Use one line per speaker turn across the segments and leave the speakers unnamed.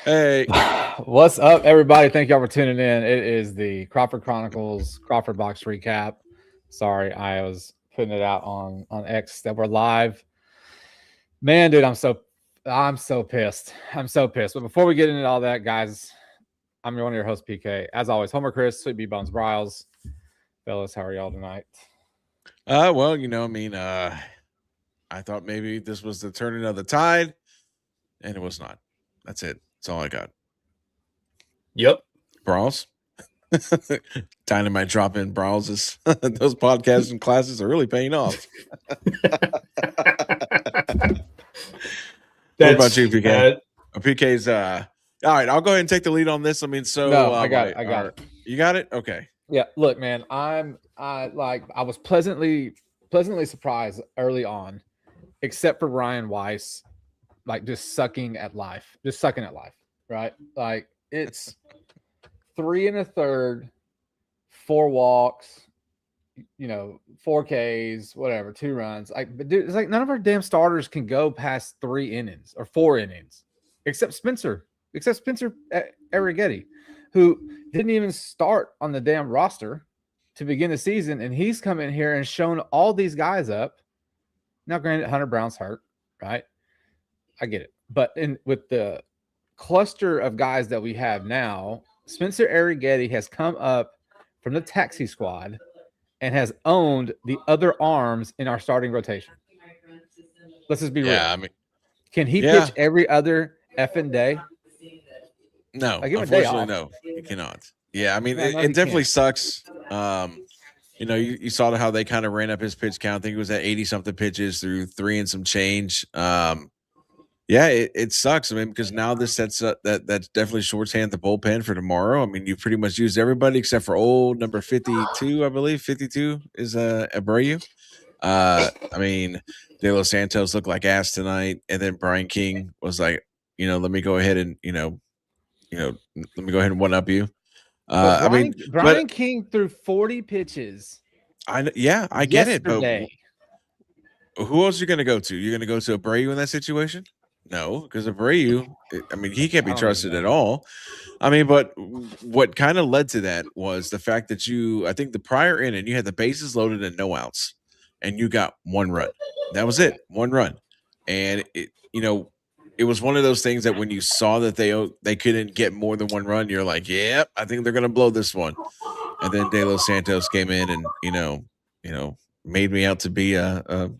Hey,
What's up, everybody? Thank y'all for tuning in. It is the Crawford Chronicles Crawford Box Recap. Sorry, I was putting it out on X that we're live. Man, dude, I'm so pissed. I'm so pissed. But before we get into all that, guys, I'm one of your hosts, PK. As always, Homer Chris, Sweet B Bones Bryles. Fellas, how are y'all tonight?
well, I thought maybe this was the turning of the tide, and it was not. That's it. That's all I got.
Yep.
Brawls. Dynamite drop in brawls is those podcasts and classes are really paying off. What about you, PK? PK's all right, I'll go ahead and take the lead on this. I mean, so
No, I got it. I got it.
You got it? Okay.
Yeah, look, man, I was pleasantly surprised early on, except for Ryan Weiss, like just sucking at life, right? Like it's 3 1/3, 4 walks, 4 Ks, whatever, 2 runs. Like, but dude, it's like none of our damn starters can go past 3 innings or 4 innings, except Spencer Arrighetti, who didn't even start on the damn roster to begin the season, and he's come in here and shown all these guys up. Now, granted, Hunter Brown's hurt, right? I get it, but with the cluster of guys that we have now, Spencer Arrighetti has come up from the taxi squad and has owned the other arms in our starting rotation. Let's just be real.
I mean,
can he pitch every other effing day?
No, unfortunately, no, you cannot. Yeah, I mean, it definitely sucks. You saw how they kind of ran up his pitch count. I think it was at 80-something pitches through 3 and some change. Yeah, it sucks. I mean, because now this sets up that's definitely shorthand the bullpen for tomorrow. I mean, you pretty much used everybody except for old number 52, I believe. 52 is Abreu. I mean, De Los Santos looked like ass tonight, and then Brian King was like, let me go ahead and let me go ahead and one up you.
Brian King threw 40 pitches.
I get it, but who else are you going to go to? You're going to go to Abreu in that situation? No, because Abreu, I mean, he can't be trusted at all. I mean, but what kind of led to that was the fact that I think the prior inning, you had the bases loaded and no outs, and you got 1 run. That was it, 1 run. And it was one of those things that when you saw that they couldn't get more than 1 run, you're like, yeah, I think they're going to blow this one. And then De Los Santos came in and, made me out to be a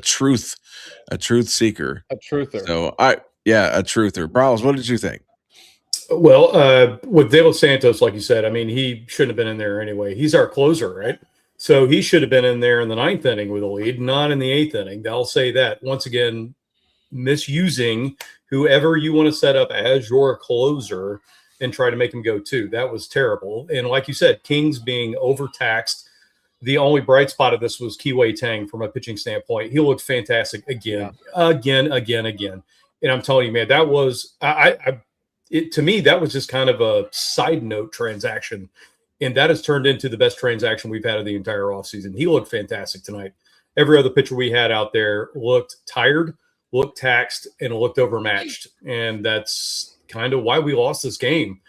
truth seeker,
a truther.
So a truther. Brawls, what did you think?
Well, with De Los Santos, like you said, I mean, he shouldn't have been in there anyway. He's our closer, right? So he should have been in there in the 9th inning with a lead, not in the 8th inning. I'll say that once again, misusing whoever you want to set up as your closer and try to make him go 2. That was terrible. And like you said, King's being overtaxed. The only bright spot of this was Kiwei Tang from a pitching standpoint. He looked fantastic again. And I'm telling you, man, that was to me, that was just kind of a side note transaction. And that has turned into the best transaction we've had of the entire offseason. He looked fantastic tonight. Every other pitcher we had out there looked tired, looked taxed, and looked overmatched. And that's kind of why we lost this game.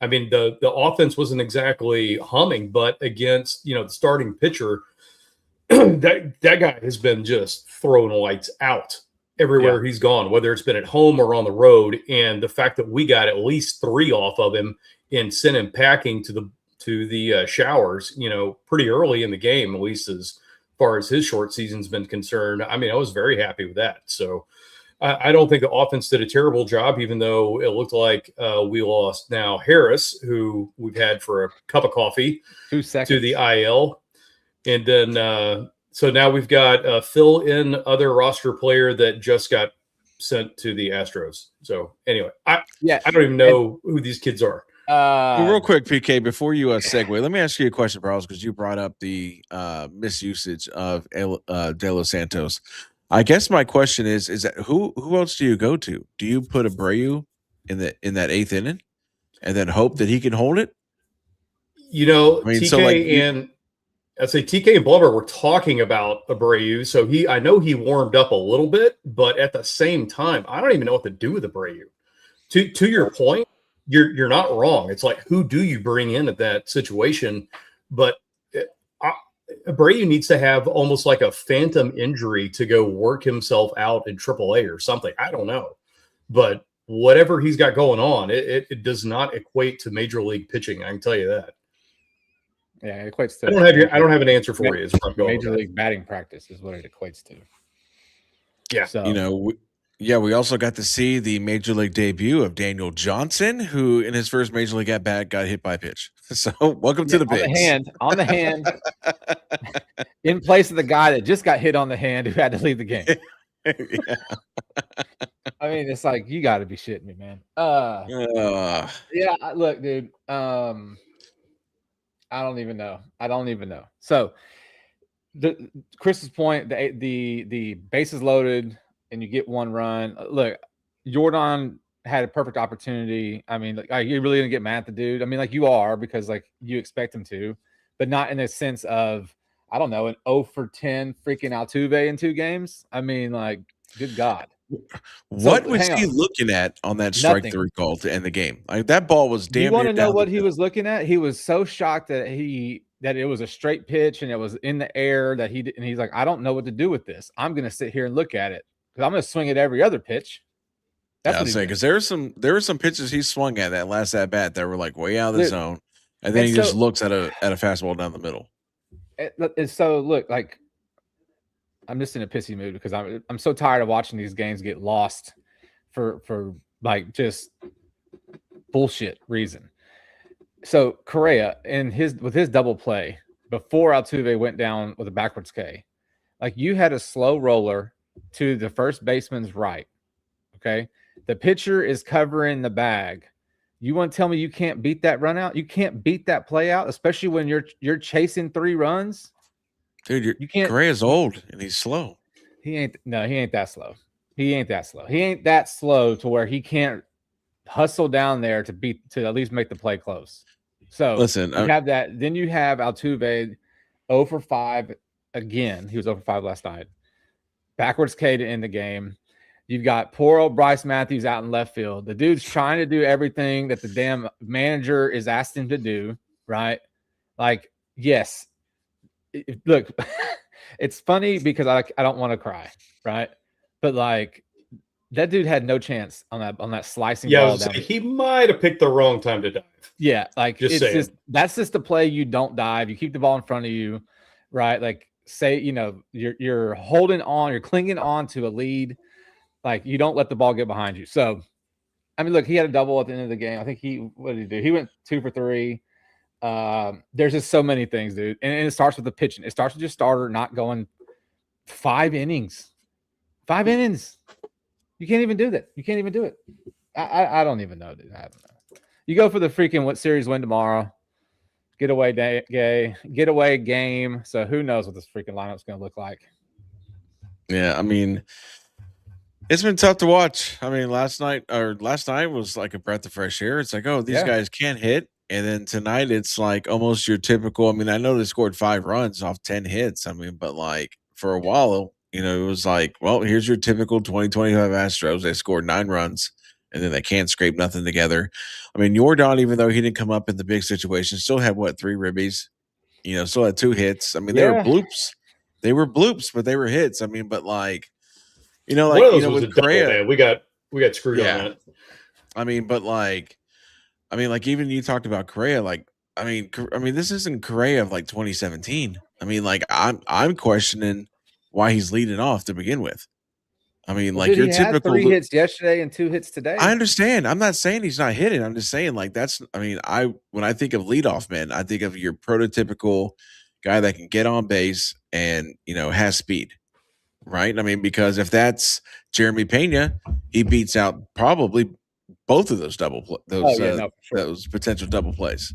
I mean, the offense wasn't exactly humming, but against, the starting pitcher, that guy has been just throwing lights out everywhere he's gone, whether it's been at home or on the road. And the fact that we got at least 3 off of him and sent him packing to the showers, pretty early in the game, at least as far as his short season's been concerned. I mean, I was very happy with that. So I don't think the offense did a terrible job, even though it looked like we lost now Harris, who we've had for a cup of coffee,
2 seconds
to the IL. And then so now we've got a fill-in other roster player that just got sent to the Astros. So anyway, I don't even know who these kids are.
Well, real quick, PK, before you segue, let me ask you a question, Charles, because you brought up the misusage of De Los Santos. I guess my question is that who else do you go to? Do you put Abreu in that 8th inning and then hope that he can hold it?
TK I'd say TK and Blubber were talking about Abreu, so I know he warmed up a little bit, but at the same time, I don't even know what to do with Abreu. to your point, you're not wrong. It's like, who do you bring in at that situation? But Abreu needs to have almost like a phantom injury to go work himself out in AAA or something. I don't know, but whatever he's got going on, it does not equate to major league pitching. I can tell you that.
Yeah, it equates to.
I don't have an answer for you.
Major league batting practice is what it equates to.
Yeah,
so
we also got to see the major league debut of Daniel Johnson, who in his first major league at bat got hit by a pitch. So welcome to the bigs.
On the hand, in place of the guy that just got hit on the hand who had to leave the game.
Yeah.
I mean, it's like, you got to be shitting me, man. Yeah, look, dude. I don't even know. So, Chris's point, the bases loaded and you get one run. Look, Jordan had a perfect opportunity. I mean, like, you're really gonna get mad at the dude. I mean, like, you are, because like you expect him to, but not in the sense of, I don't know, an 0 for 10 freaking Altuve in 2 games. I mean, like, good God.
What was he looking at on that strike 3 call to end the game? Like, that ball was damn.
You want to know what he was looking at? He was so shocked that it was a straight pitch and it was in the air that he's like, I don't know what to do with this. I'm gonna sit here and look at it because I'm gonna swing at every other pitch.
That's what I'm saying, because there were some pitches he swung at that last at bat that were like way out of the zone, and then he just looks at a fastball down the middle.
And so look, like, I'm just in a pissy mood because I'm so tired of watching these games get lost for like just bullshit reason. So Correa with his double play before Altuve went down with a backwards K, like, you had a slow roller to the first baseman's right. Okay, the pitcher is covering the bag. You want to tell me you can't beat that run out? You can't beat that play out, especially when you're chasing 3 runs.
Dude, you can't. Correa's old and he's slow.
He ain't that slow. He ain't that slow to where he can't hustle down there to at least make the play close. So
listen,
you have that. Then you have Altuve 0 for 5 again. He was 0 for 5 last night. Backwards K to end the game. You've got poor old Bryce Matthews out in left field. The dude's trying to do everything that the damn manager is asking him to do, right? Like, yes. Look, it's funny because I don't want to cry, right? But like, that dude had no chance on that slicing ball.
He might have picked the wrong time to dive.
Yeah, like, that's just the play. You don't dive. You keep the ball in front of you, right? Like, say, you're holding on, you're clinging on to a lead. Like, you don't let the ball get behind you. So, I mean, look, he had a double at the end of the game. I think what did he do? He went 2 for 3. There's just so many things, dude. And it starts with the pitching. It starts with your starter not going 5 innings. 5 innings. You can't even do that. You can't even do it. I don't even know, dude. I don't know. You go for the freaking series win tomorrow. Getaway game. So who knows what this freaking lineup's going to look like?
Yeah, I mean, it's been tough to watch. I mean, last night was like a breath of fresh air. It's like, oh, these guys can't hit. And then tonight, it's like almost your typical. I mean, I know they scored 5 runs off 10 hits. I mean, but like, for a while, it was like, well, here's your typical 2025 Astros. They scored 9 runs, and then they can't scrape nothing together. I mean, Jordan, even though he didn't come up in the big situation, still had 3 ribbies. Still had 2 hits. I mean, they were bloops. They were bloops, but they were hits. I mean, but like, like,
one of those was with Correa, man. We got screwed on that.
I mean, but like, even you talked about Correa. Like, I mean, this isn't Correa of like 2017. I mean, like, I'm questioning why he's leading off to begin with. I mean, like, your typical
3 hits yesterday and 2 hits today.
I understand. I'm not saying he's not hitting. I'm just saying, like, when I think of leadoff men, I think of your prototypical guy that can get on base and has speed. Right. I mean, because if that's Jeremy Pena, he beats out probably both of those those potential double plays.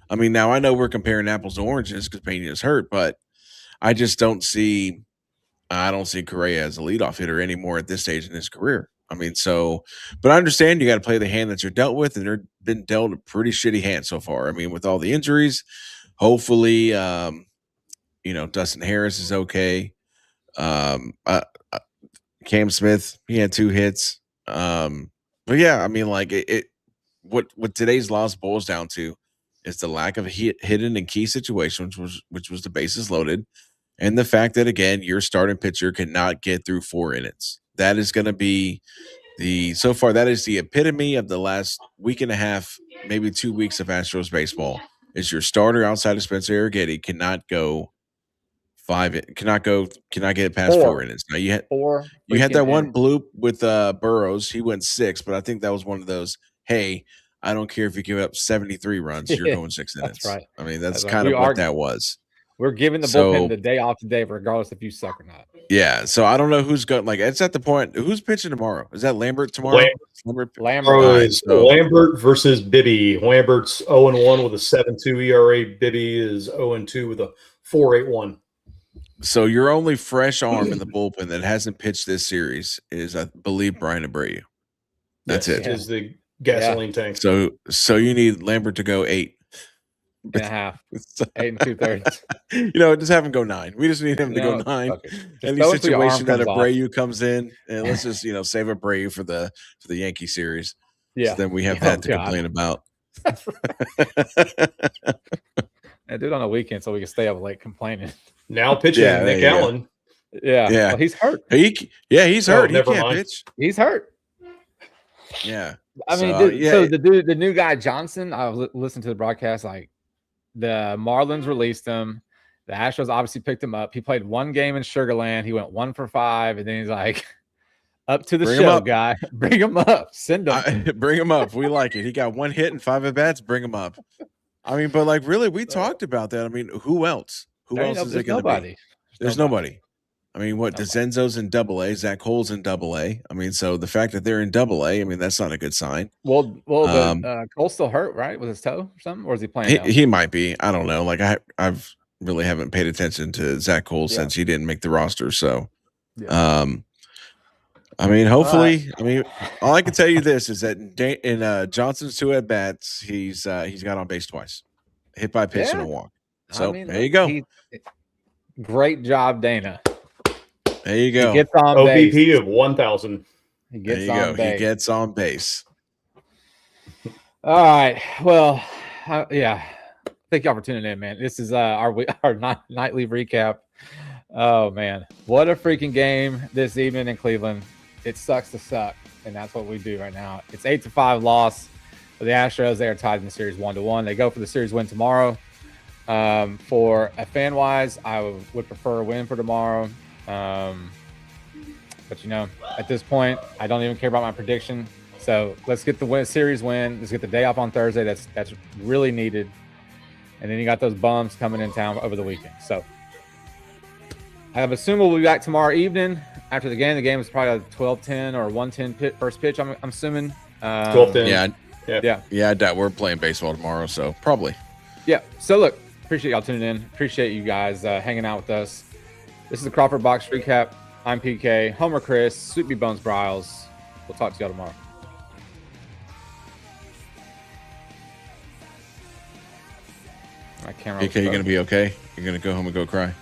I mean, now I know we're comparing apples to oranges because Pena is hurt, but I just don't see Correa as a leadoff hitter anymore at this stage in his career. I mean, but I understand you got to play the hand that you're dealt with, and they've been dealt a pretty shitty hand so far. I mean, with all the injuries, hopefully, Dustin Harris is okay. Cam Smith, he had 2 hits. But yeah, I mean, like what today's loss boils down to is the lack of hidden and key situations, which was the bases loaded, and the fact that again your starting pitcher cannot get through 4 innings. That is going to be so far that is the epitome of the last week and a half, maybe 2 weeks of Astros baseball. Is your starter outside of Spencer Arrighetti cannot get past 4 innings. Now you had that one bloop with Burrows. He went 6, but I think that was one of those, hey, I don't care if you give up 73 runs, you're going 6 innings.
That's right.
I mean, that's kind of what that was.
We're giving the bullpen the day off today, regardless if you suck or not.
Yeah. So I don't know who's going. Like, it's at the point. Who's pitching tomorrow? Is that Lambert tomorrow?
Lambert versus Bibby. Lambert's 0-1 with a 7.2 ERA. Bibby is 0-2 with a 4.81.
So your only fresh arm in the bullpen that hasn't pitched this series is, I believe, Brian Abreu. That's it.
Is the gasoline tank.
So you need Lambert to go
8.5, 8 2/3.
Just have him go 9. We just need him to go 9. Any situation that Abreu comes in, and let's just save Abreu for the Yankee series.
Yeah,
so then we have that to complain about.
I do it on a weekend so we can stay up late complaining.
Now pitching Nick Allen.
Yeah. Well, he's hurt.
He's hurt. He can't pitch.
He's hurt.
Yeah.
I mean, the new guy Johnson. I was listening to the broadcast. Like, the Marlins released him. The Astros obviously picked him up. He played one game in Sugar Land. He went 1 for 5, and then he's like, "Up to the show, guy. Bring him up. Send him.
Bring him up. We like it. He got 1 hit and 5 at bats. Bring him up." I mean, but like, really, we talked about that. I mean, who else? Who else is it going to be? There's nobody. I mean, DeCenzo's in AA, Zach Cole's in AA. I mean, so the fact that they're in AA, I mean, that's not a good sign.
Well, but Cole's still hurt, right? With his toe or something? Or is he playing?
He might be. I don't know. Like, I've really haven't paid attention to Zach Cole since he didn't make the roster. So, I mean, hopefully, I mean, all I can tell you this is that in Johnson's 2 at bats, he's got on base twice, hit by pitch and a walk. So there you go.
Great job, Dana.
There you go.
He gets on
OBP
base.
of 1,000.
He gets on base.
He gets on base.
All right. Well, thank y'all for tuning in, man. This is our nightly recap. Oh man, what a freaking game this evening in Cleveland. It sucks to suck, and that's what we do right now. It's 8-5 loss for the Astros. They are tied in the series 1-1. They go for the series win tomorrow. For a fan wise, I would prefer a win for tomorrow. But at this point, I don't even care about my prediction. So let's get the series win. Let's get the day off on Thursday. That's really needed. And then you got those bums coming in town over the weekend. So I assume we'll be back tomorrow evening after the game. The game is probably a 12-10 or 1-10 first pitch. I'm assuming.
12-10.
Yeah. I doubt we're playing baseball tomorrow, so probably.
Yeah. So look, appreciate y'all tuning in. Appreciate you guys hanging out with us. This is the Crawford Box Recap. I'm PK, Homer Chris, Sweet Bee Bones Bryles. We'll talk to y'all tomorrow.
PK, you gonna be okay? You're gonna go home and go cry?